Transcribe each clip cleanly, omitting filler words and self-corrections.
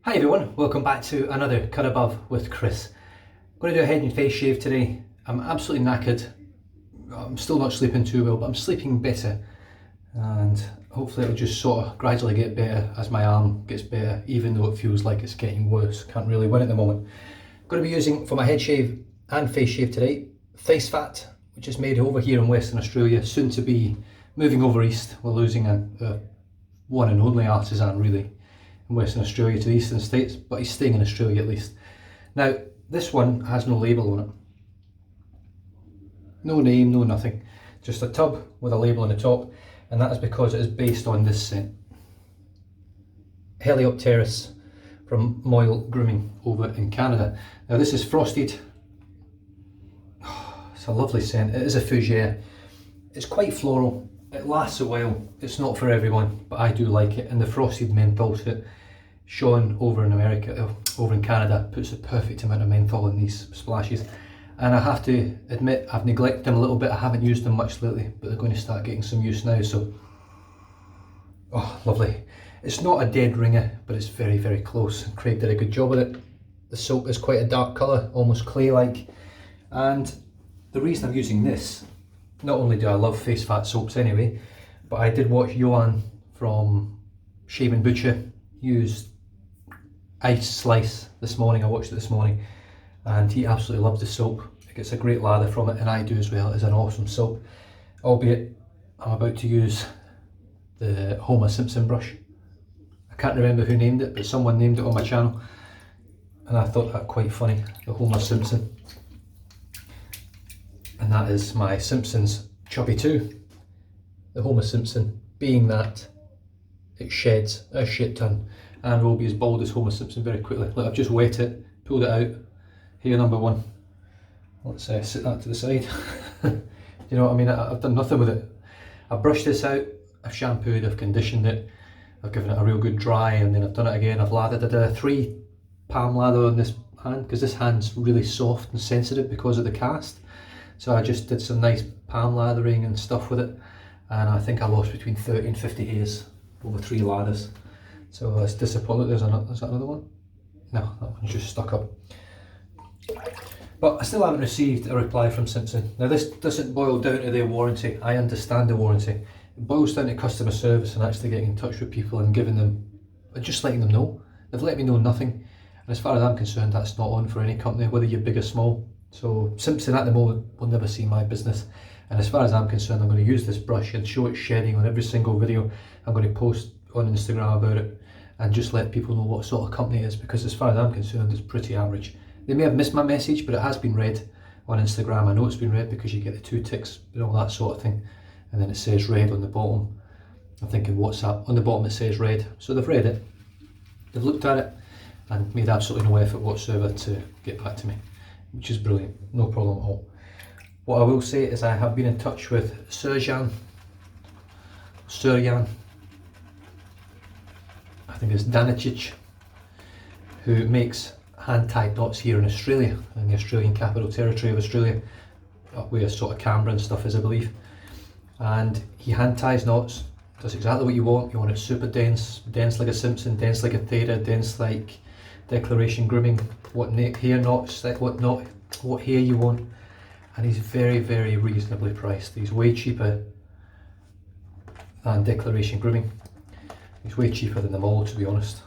Hi everyone, welcome back to another Cut Above with Chris. I'm going to do a head and face shave today. I'm absolutely knackered. I'm still not sleeping too well, but I'm sleeping better. And hopefully it'll just sort of gradually get better as my arm gets better, even though it feels like it's getting worse. Can't really win at the moment. I'm going to be using for my head shave and face shave today, FaceFat, which is made over here in Western Australia, soon to be moving over east. We're losing a one and only Artisan really. In Western Australia to the eastern states, but he's staying in Australia at least. Now this one has no label on it, no name, no nothing, just a tub with a label on the top, and that is because it is based on this scent, Heliopteris from Moyle Grooming over in Canada. Now this is frosted. It's a lovely scent. It is a fougere. It's quite floral. It lasts a while. It's not for everyone, but I do like it. And the frosted menthol that Sean over in America, over in Canada, puts the perfect amount of menthol in these splashes. And I have to admit, I've neglected them a little bit. I haven't used them much lately, but they're going to start getting some use now. So, oh, lovely. It's not a dead ringer, but it's very, very close. And Craig did a good job with it. The soap is quite a dark colour, almost clay-like. And the reason I'm using this, not only do I love FaceFat soaps anyway, but I did watch Johan from Shave & Butcher use Ice Slice this morning. I watched it this morning and he absolutely loves the soap. It gets a great lather from it, and I do as well. It's an awesome soap, albeit I'm about to use the Simpson brush. I can't remember who named it, but someone named it on my channel and I thought that quite funny, the Simpson. And that is my Simpson's Chubby 2. The Simpson being that it sheds a shit ton and will be as bald as Simpson very quickly. Look, I've just wet it, pulled it out. Hair number 1. Let's sit that to the side. You know what I mean? I've done nothing with it. I've brushed this out, I've shampooed, I've conditioned it, I've given it a real good dry, and then I've done it again. I've lathered. I did a 3 palm lather on this hand because this hand's really soft and sensitive because of the cast. So I just did some nice palm lathering and stuff with it, and I think I lost between 30 and 50 hairs over 3 lathers. So it's disappointing. There's that another one? No, that one's just stuck up. But I still haven't received a reply from Simpson. Now this doesn't boil down to their warranty. I understand the warranty. It boils down to customer service and actually getting in touch with people and giving them, just letting them know. They've let me know nothing. And as far as I'm concerned, that's not on for any company, whether you're big or small. So Simpson at the moment will never see my business, and as far as I'm concerned, I'm going to use this brush and show it shedding on every single video. I'm going to post on Instagram about it and just let people know what sort of company it is, because as far as I'm concerned, it's pretty average. They may have missed my message, but it has been read on Instagram. I know it's been read because you get the 2 ticks and all that sort of thing, and then it says read on the bottom. I'm thinking WhatsApp, on the bottom it says read. So they've read it, they've looked at it and made absolutely no effort whatsoever to get back to me, which is brilliant, no problem at all. What I will say is I have been in touch with Surjan, I think it's Danicic, who makes hand-tied knots here in Australia, in the Australian Capital Territory of Australia, up where sort of Canberra and stuff is, I believe. And he hand ties knots, does exactly what you want. You want it super dense, dense like a Simpson, dense like a Theta, dense like Declaration Grooming, what hair knots, like what hair you want. And he's very, very reasonably priced. He's way cheaper than Declaration Grooming. He's way cheaper than them all, to be honest.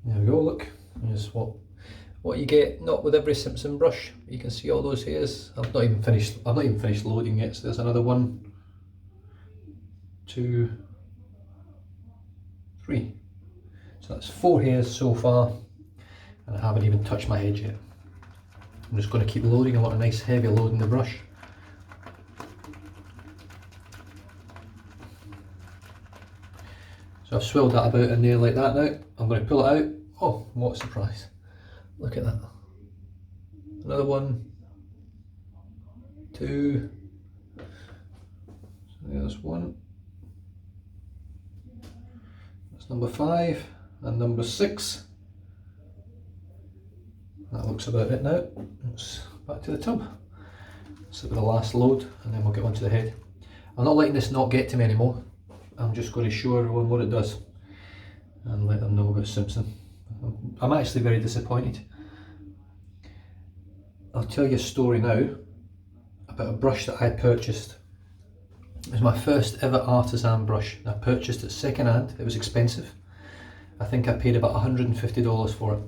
There we go, look. Here's what you get, not with every Simpson brush. You can see all those hairs. I've not even finished loading yet, so there's another 1, 2, 3. So that's 4 hairs so far, and I haven't even touched my head yet. I'm just going to keep loading. I want a nice heavy load in the brush. So I've swilled that about in there like that now. I'm going to pull it out. Oh, what a surprise. Look at that. Another 1, 2. So there's 1. That's number 5 and number 6. That looks about it now. Let's back to the tub. So with the last load, and then we'll get onto the head. I'm not letting this knot get to me anymore. I'm just going to show everyone what it does. and let them know about Simpson. I'm actually very disappointed. I'll tell you a story now about a brush that I purchased. It was my first ever Artisan brush. I purchased it second hand. It was expensive. I think I paid about $150 for it.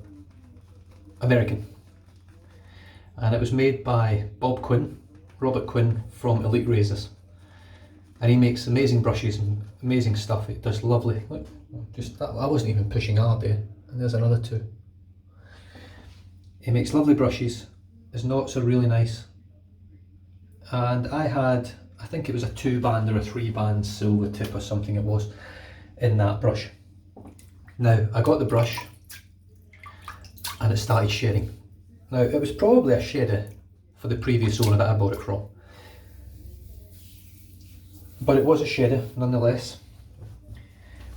American. And it was made by Robert Quinn from Elite Razors. And he makes amazing brushes and amazing stuff. It does lovely. Look, just that, I wasn't even pushing hard there. And there's another two. He makes lovely brushes. His knots are really nice. And I had, I think it was a 2-band or a 3-band silver tip or something it was in that brush. Now I got the brush and it started shedding. Now it was probably a shedder for the previous owner that I bought it from, but it was a shedder nonetheless.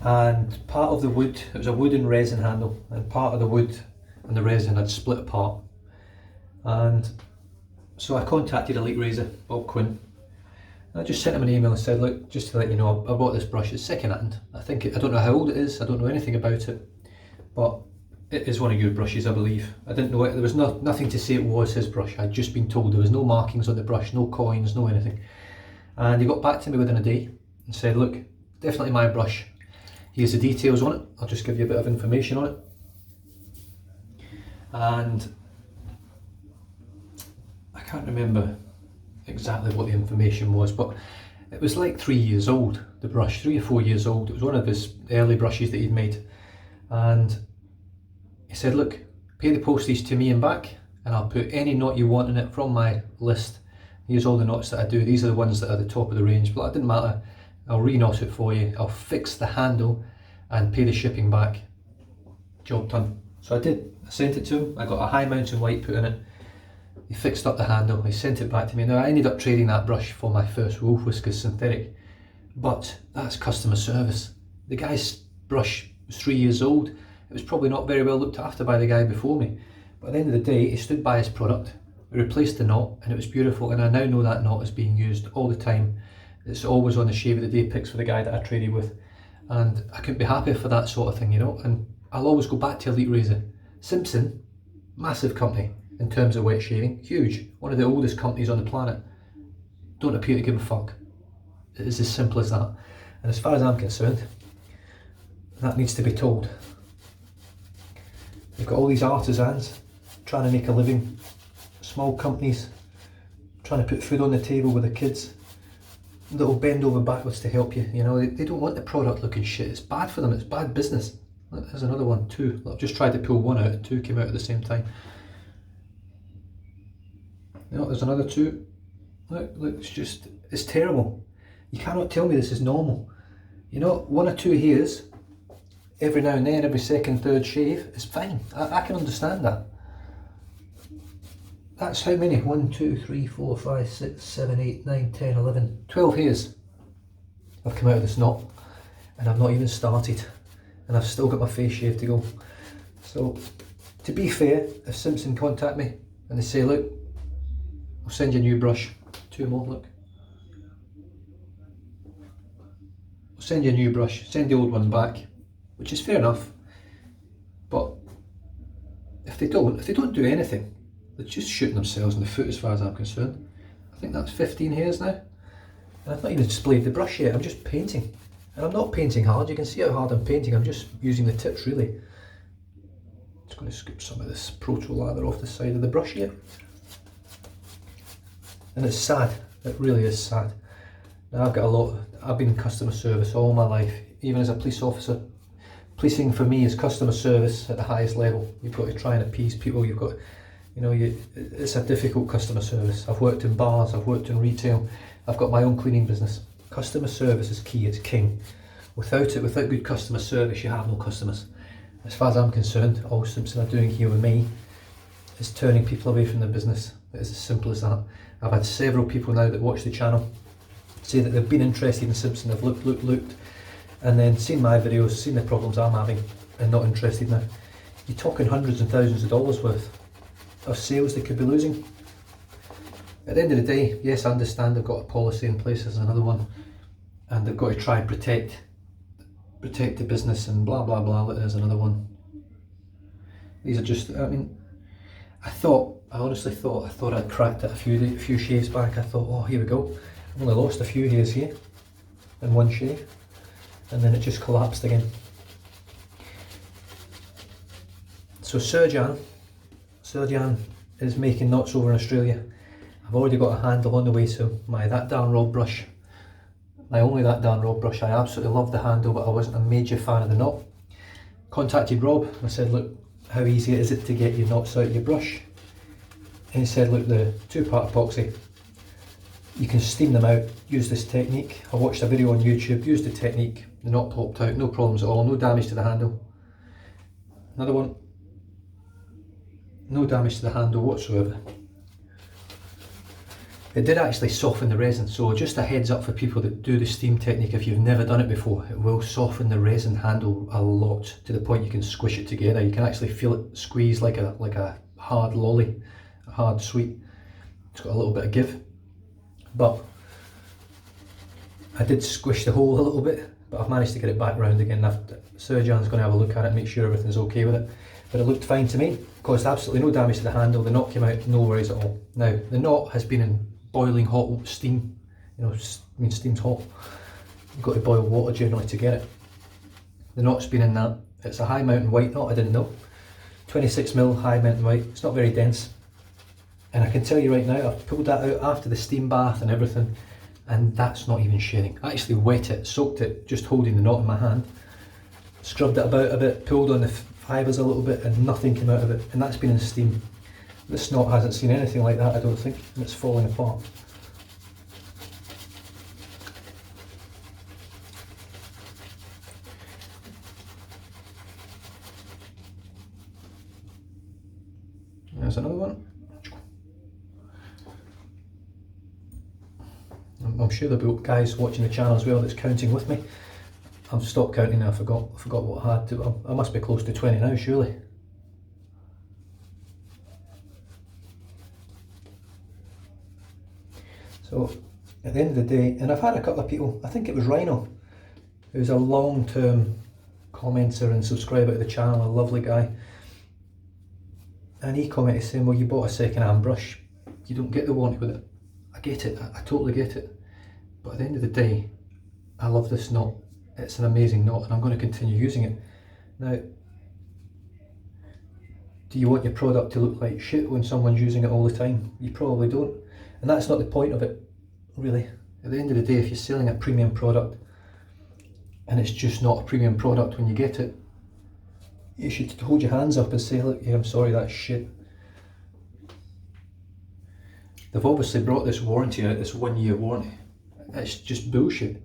And part of the wood, it was a wooden resin handle, and part of the wood and the resin had split apart. And so I contacted Elite Razor, Bob Quinn. I just sent him an email and said, look, just to let you know, I bought this brush, it's second hand. I don't know how old it is, I don't know anything about it, but it is one of your brushes, I believe. I didn't know it, there was nothing to say it was his brush. I'd just been told there was no markings on the brush, no coins, no anything. And he got back to me within a day and said, look, definitely my brush. Here's the details on it, I'll just give you a bit of information on it. And I can't remember exactly what the information was, but it was like 3 years old, the brush, 3 or 4 years old. It was one of his early brushes that he'd made. And he said, look, pay the postage to me and back, and I'll put any knot you want in it from my list. Here's all the knots that I do. These are the ones that are the top of the range, but that didn't matter. I'll re-knot it for you. I'll fix the handle and pay the shipping back. Job done. So I did. I sent it to him. I got a high mountain white put in it. He fixed up the handle, he sent it back to me. Now I ended up trading that brush for my first Wolf Whiskers synthetic, but that's customer service. The guy's brush was 3 years old. It was probably not very well looked after by the guy before me, but at the end of the day he stood by his product. We replaced the knot and it was beautiful, and I now know that knot is being used all the time. It's always on the shave of the day pics for the guy that I traded with, and I couldn't be happier for that sort of thing, you know. And I'll always go back to Elite Razor. Simpson, massive company in terms of wet shaving, huge, one of the oldest companies on the planet, don't appear to give a fuck. It is as simple as that. And as far as I'm concerned, that needs to be told. You've got all these artisans trying to make a living, small companies trying to put food on the table with the kids that'll bend over backwards to help you. You know, they don't want the product looking shit. It's bad for them, it's bad business. There's another one, 2. I've just tried to pull one out and 2 came out at the same time. You know, there's another 2. Look, it's terrible. You cannot tell me this is normal. You know, 1 or 2 hairs every now and then, every second, third shave is fine. I can understand that. That's how many? 1, 2, 3, 4, 5, 6, 7, 8, 9, 10, 11, 12 hairs have come out of this knot, and I've not even started, and I've still got my face shave to go. So, to be fair, if Simpson contact me and they say, look, I'll send you a new brush, 2 more, look. I'll send you a new brush, send the old one back, which is fair enough. But if they don't do anything, they're just shooting themselves in the foot as far as I'm concerned. I think that's 15 hairs now. And I've not even displayed the brush yet, I'm just painting. And I'm not painting hard, you can see how hard I'm painting, I'm just using the tips really. Just going to scoop some of this proto lather off the side of the brush here. And it's sad, it really is sad. Now I've been in customer service all my life, even as a police officer. Policing for me is customer service at the highest level. You've got to try and appease people, you've got, you know, it's a difficult customer service. I've worked in bars, I've worked in retail, I've got my own cleaning business. Customer service is key, it's king. Without good customer service, you have no customers. As far as I'm concerned, all Simpson are doing here with me is turning people away from the business. It's as simple as that. I've had several people now that watch the channel say that they've been interested in Simpson, they've looked, and then seen my videos, seen the problems I'm having, and not interested now. You're talking hundreds and thousands of dollars worth of sales they could be losing. At the end of the day, yes, I understand they've got a policy in place, there's another one, and they've got to try and protect protect the business and blah blah blah. There's another one. These are just, I mean, I honestly thought I'd cracked it a few shaves back. I thought, oh, here we go. I've only lost a few hairs here in one shave, and then it just collapsed again. So Serjan is making knots over in Australia. I've already got a handle on the way, so my That Darn Rod brush, my only That Darn Rod brush, I absolutely love the handle, but I wasn't a major fan of the knot. Contacted Rob, I said, look, how easy is it to get your knots out of your brush? And he said, look, the 2-part epoxy, you can steam them out, use this technique. I watched a video on YouTube, used the technique, the knot popped out, no problems at all, no damage to the handle. Another one, no damage to the handle whatsoever. It did actually soften the resin, so just a heads up for people that do the steam technique, if you've never done it before, it will soften the resin handle a lot, to the point you can squish it together. You can actually feel it squeeze like a hard lolly, a hard sweet. It's got a little bit of give, but I did squish the hole a little bit, but I've managed to get it back round again. Serjan's going to have a look at it and make sure everything's okay with it. But it looked fine to me, caused absolutely no damage to the handle, the knot came out, no worries at all. Now, the knot has been in boiling hot steam, you know, I mean steam's hot, you've got to boil water generally to get it. The knot's been in that, it's a high mountain white knot, I didn't know, 26mm high mountain white, it's not very dense. And I can tell you right now, I've pulled that out after the steam bath and everything, and that's not even shedding. I actually wet it, soaked it, just holding the knot in my hand, scrubbed it about a bit, pulled on the fibres a little bit, and nothing came out of it, and that's been in steam. This knot hasn't seen anything like that, I don't think, and it's falling apart. There's another one. I'm sure there'll be guys watching the channel as well that's counting with me. I've stopped counting now, I forgot what I had to. I must be close to 20 now, surely. So at the end of the day, and I've had a couple of people, I think it was Rhino, who's a long-term commenter and subscriber to the channel, a lovely guy, and he commented saying, well, you bought a second-hand brush, you don't get the warranty with it. I get it, I totally get it, but at the end of the day, I love this knot. It's an amazing knot, and I'm going to continue using it. Now, do you want your product to look like shit when someone's using it all the time? You probably don't. And that's not the point of it, really. At the end of the day, if you're selling a premium product and it's just not a premium product when you get it, you should hold your hands up and say, look, yeah, I'm sorry, that's shit. They've obviously brought this warranty out, this 1-year warranty. It's just bullshit.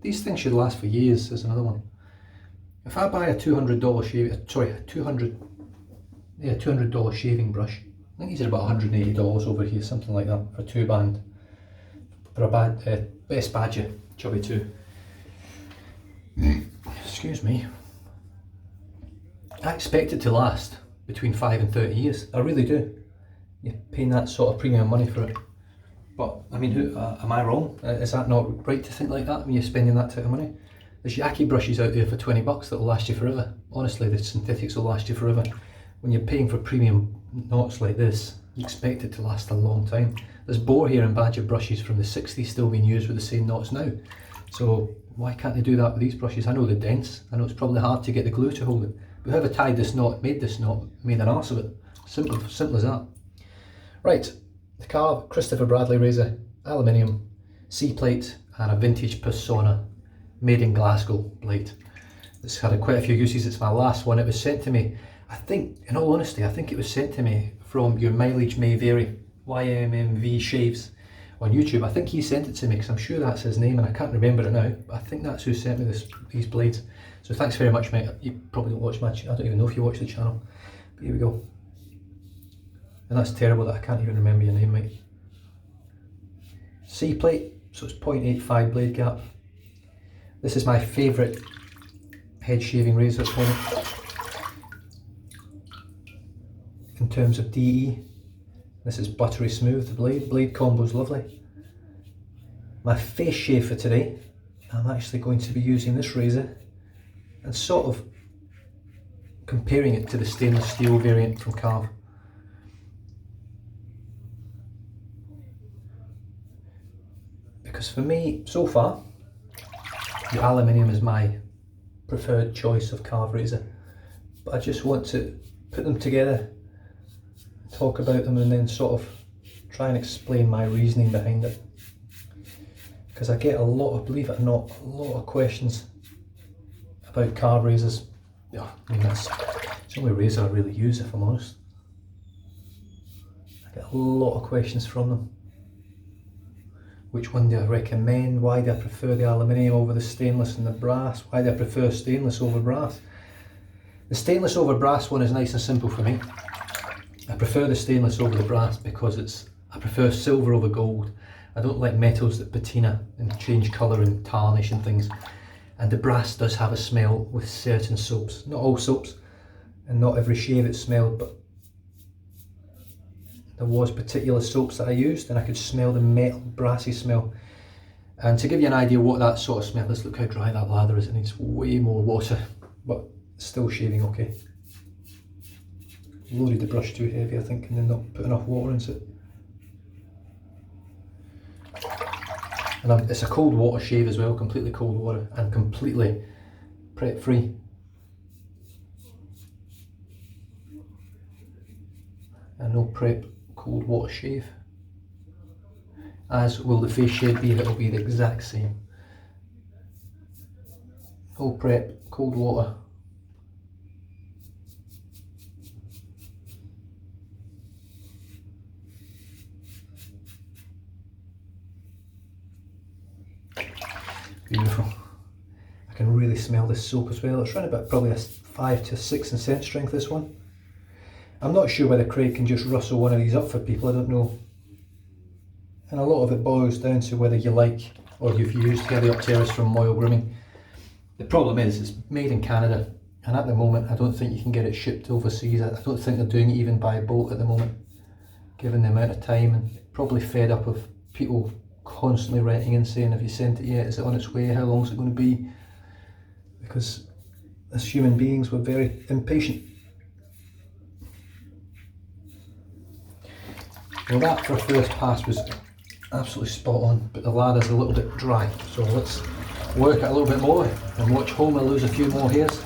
These things should last for years. There's another one. If I buy a $200 $200 shaving brush, I think these are about $180 over here, something like that, for a 2-band, for a Best Badger Chubby 2. Excuse me. I expect it to last between 5 and 30 years. I really do. You're paying that sort of premium money for it. But I mean, am I wrong? Is that not right to think like that when you're spending that type of money? There's yaki brushes out there for 20 bucks that will last you forever. Honestly, the synthetics will last you forever. When you're paying for premium knots like this, you expect it to last a long time. There's boar hair and badger brushes from the 60s still being used with the same knots now. So why can't they do that with these brushes? I know they're dense, I know it's probably hard to get the glue to hold it, but whoever tied this knot, made an arse of it. Simple as that. Right, the carve Christopher Bradley razor, aluminium, C-plate, and a vintage Persona made in Glasgow blade. This had quite a few uses. It's my last one. It was sent to me, I think, in all honesty, I think it was sent to me from Your Mileage May Vary, YMMV Shaves on YouTube. I think he sent it to me because I'm sure that's his name and I can't remember it now, but I think that's who sent me these blades. So thanks very much, mate. You probably don't watch my channel. I don't even know if you watch the channel, but here we go. And that's terrible that I can't even remember your name, mate. C-plate, so it's 0.85 blade gap. This is my favourite head shaving razor at the moment in terms of DE. This is buttery smooth, the blade combo's lovely. My face shave for today, I'm actually going to be using this razor, and sort of comparing it to the stainless steel variant from Carve. Because for me, so far, the aluminium is my preferred choice of carve razor, but I just want to put them together, talk about them, and then sort of try and explain my reasoning behind it, because I get a lot of, believe it or not, a lot of questions about carve razors. Yeah, I mean it's the only razor I really use, if I'm honest. I get a lot of questions from them. Which one do I recommend? Why do I prefer the aluminium over the stainless and the brass? Why do I prefer stainless over brass? The stainless over brass one is nice and simple for me. I prefer the stainless over the brass because I prefer silver over gold. I don't like metals that patina and change colour and tarnish and things. And the brass does have a smell with certain soaps. Not all soaps, and not every shave it smelled, but there was particular soaps that I used and I could smell the metal brassy smell. And to give you an idea what that sort of smell is, look how dry that lather is. It needs way more water, but still shaving okay. Loaded the brush too heavy, I think, and then not put enough water into it. And it's a cold water shave as well, completely cold water and completely prep free. And no prep, cold water shave. As will the face shed be, it will be the exact same. No prep, cold water. Beautiful. I can really smell this soap as well. It's around about probably a 5 to 6 in scent strength, this one. I'm not sure whether Craig can just rustle one of these up for people, I don't know. And a lot of it boils down to whether you like or you've used Heliopteris from Moyle Grooming. The problem is it's made in Canada, and at the moment I don't think you can get it shipped overseas. I don't think they're doing it even by boat at the moment, given the amount of time, and probably fed up of people constantly writing in saying, have you sent it yet? Is it on its way? How long is it going to be? Because as human beings we're very impatient. Well, that for a first pass was absolutely spot on, but the lather's a little bit dry, so let's work it a little bit more and watch Homer lose a few more hairs.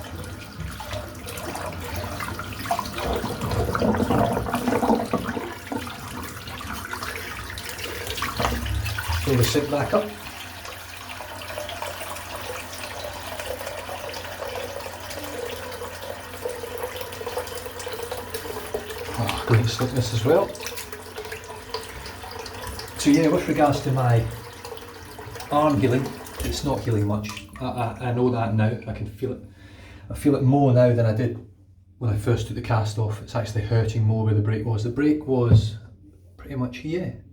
Fill the sink back up. Oh, great slickness as well. So yeah, with regards to my arm healing, it's not healing much. I know that now, I can feel it. I feel it more now than I did when I first took the cast off. It's actually hurting more where the break was. The break was pretty much here.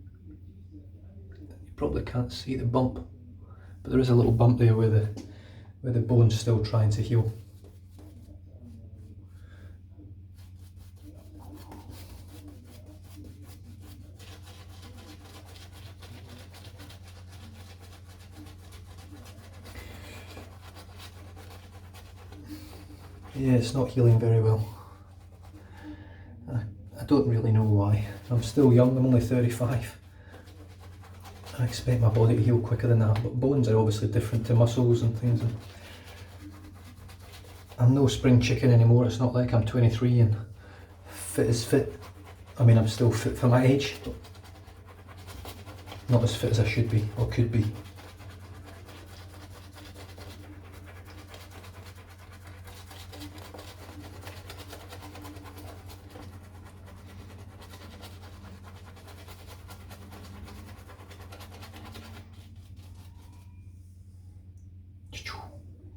You probably can't see the bump, but there is a little bump there where the bone's still trying to heal. Yeah, it's not healing very well. I don't really know why. I'm still young, I'm only 35. I expect my body to heal quicker than that, but bones are obviously different to muscles and things. And I'm no spring chicken anymore. It's not like I'm 23 and fit as fit. I mean, I'm still fit for my age, but not as fit as I should be or could be.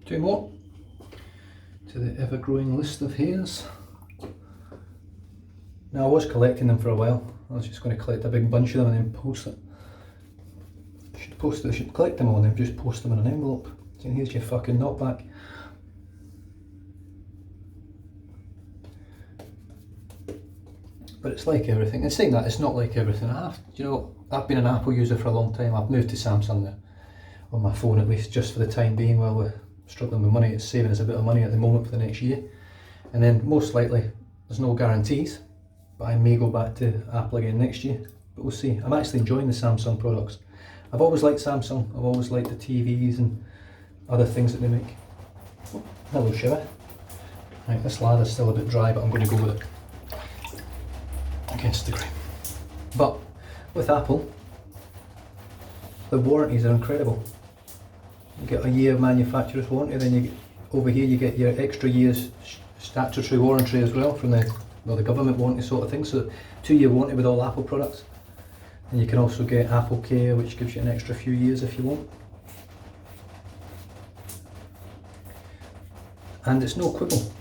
Two more to the ever-growing list of hairs. Now, I was collecting them for a while. I was just going to collect a big bunch of them and then post it. I should collect them all and then just post them in an envelope. So here's your fucking knockback. But it's like everything. And saying that, it's not like everything. I've been an Apple user for a long time. I've moved to Samsung now, on my phone at least, just for the time being, while struggling with money. It's saving us a bit of money at the moment for the next year. And then most likely, there's no guarantees, but I may go back to Apple again next year, but we'll see. I'm actually enjoying the Samsung products. I've always liked Samsung, I've always liked the TVs and other things that they make. Oh, hello Chubby. Right, this lather's still a bit dry, but I'm going to go with it against the grain. But with Apple, the warranties are incredible. You get a year of manufacturer's warranty, then you get, over here you get your extra year's statutory warranty as well from the government warranty sort of thing. So 2-year warranty with all Apple products. And you can also get Apple Care, which gives you an extra few years if you want. And it's no quibble.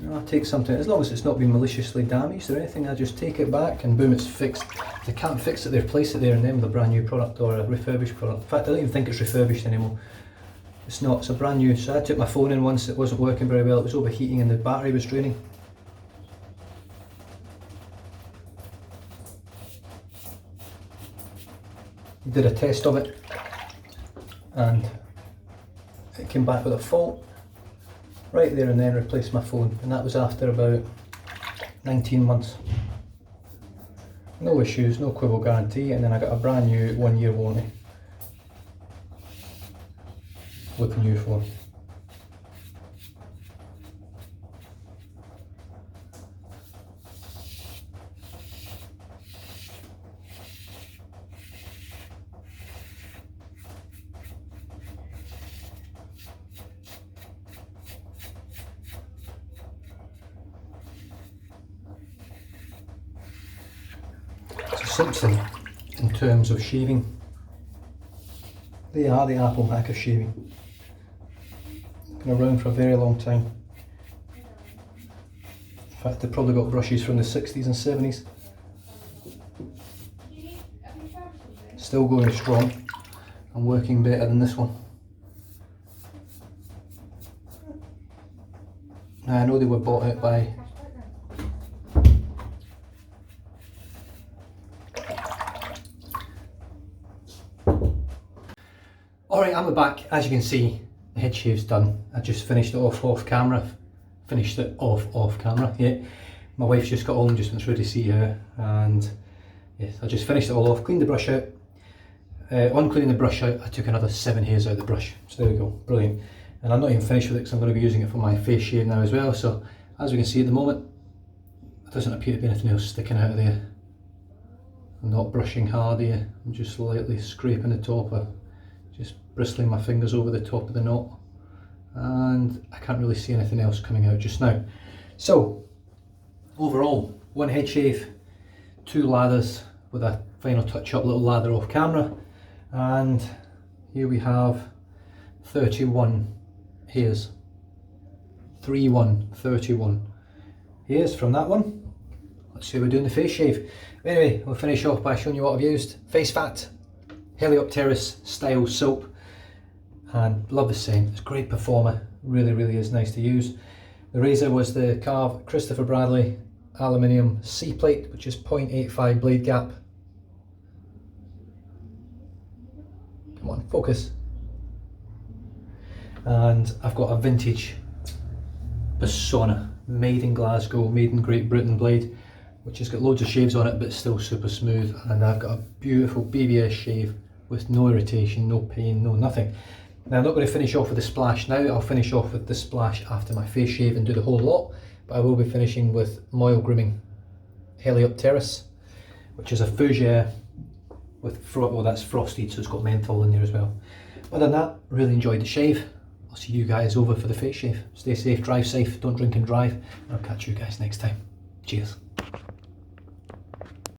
You know, I take something, as long as it's not been maliciously damaged or anything, I just take it back and boom, it's fixed. If they can't fix it, they replace it there and then with a brand new product or a refurbished product. In fact, I don't even think it's refurbished anymore. It's not, it's a brand new. So I took my phone in once, it wasn't working very well, it was overheating and the battery was draining. Did a test of it and it came back with a fault. Right there and then replaced my phone, and that was after about 19 months. No issues, no quibble guarantee, and then I got a brand new 1-year warranty with the new phone. Simpson, in terms of shaving, they are the Apple hack of shaving. Been around for a very long time. In fact, they probably got brushes from the 60s and 70s. Still going strong and working better than this one. Now I know they were bought out by Alright, I'm back. As you can see, the head shave's done. I just finished it off camera. Yeah. My wife's just got home, just went through to see her, and yes, I just finished it all off, cleaned the brush out. On cleaning the brush out, I took another 7 hairs out of the brush. So there we go, brilliant. And I'm not even finished with it because I'm going to be using it for my face shave now as well. So as we can see at the moment, there doesn't appear to be anything else sticking out of there. I'm not brushing hard here, I'm just lightly scraping the top of, just bristling my fingers over the top of the knot, and I can't really see anything else coming out just now. So overall, 1 head shave, 2 lathers with a final touch up little lather off camera, and here we have 31 hairs. 31 hairs from that one. Let's see how we're doing the face shave. Anyway, we'll finish off by showing you what I've used. FaceFat Heliopteris style soap, and love the scent. It's a great performer, really is nice to use. The razor was the Carve Christopher Bradley aluminium C plate, which is 0.85 blade gap. Come on, focus. And I've got a vintage Persona, made in Glasgow, made in Great Britain blade, which has got loads of shaves on it but still super smooth, and I've got a beautiful BBS shave with no irritation, no pain, no nothing. Now I'm not going to finish off with the splash now, I'll finish off with the splash after my face shave and do the whole lot, but I will be finishing with Moil Grooming Heliopteris, which is a fougere with, well, that's frosted, so it's got menthol in there as well. Other than that, really enjoyed the shave. I'll see you guys over for the face shave. Stay safe, drive safe, don't drink and drive, and I'll catch you guys next time. Cheers.